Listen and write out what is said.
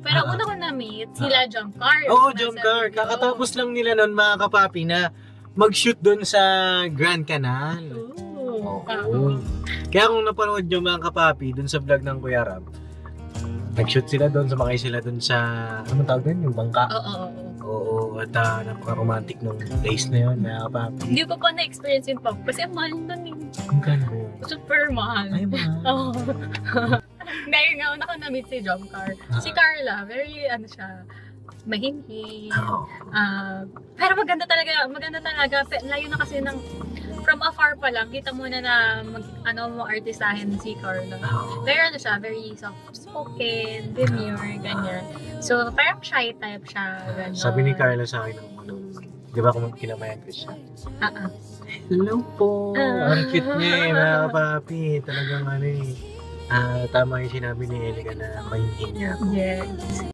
Pero una ko na-meet, sila Jomcar. Oo, Jomcar. Kakatapos lang nila nun, mga kapapi, na mag-shoot doon sa Grand Canal. Oo. Kaya kung napanood nyo, mga kapapi, doon sa vlog ng Kuya Rab, nag-shoot sila doon, sumakay sila doon sa, ano tawag doon? Yung bangka. Oo, at napaka-romantic nung place na yun, mga kapapi. Hindi ko pa na-experience yun pa. Kasi mahal nun yung Ang gano. super mahal. Ay, mahal. Oo. Dahil nga, una ko na-meet si Jomcar. Si Carla, very, ano siya, mahimhi. Pero maganda talaga. Layo na kasi ng, from afar pa lang, kita mo na artistahin si Carla. Very, ano siya, very soft-spoken, demure, ganyan. So, parang shy type siya. Gano'n. Sabi ni Carla sa akin, di ba kung kinamayan ko siya? Hello po! Ang cute niya mga kapapi. Talagang tama yung sinabi ni Elica na mahinhin niya ako. Yes.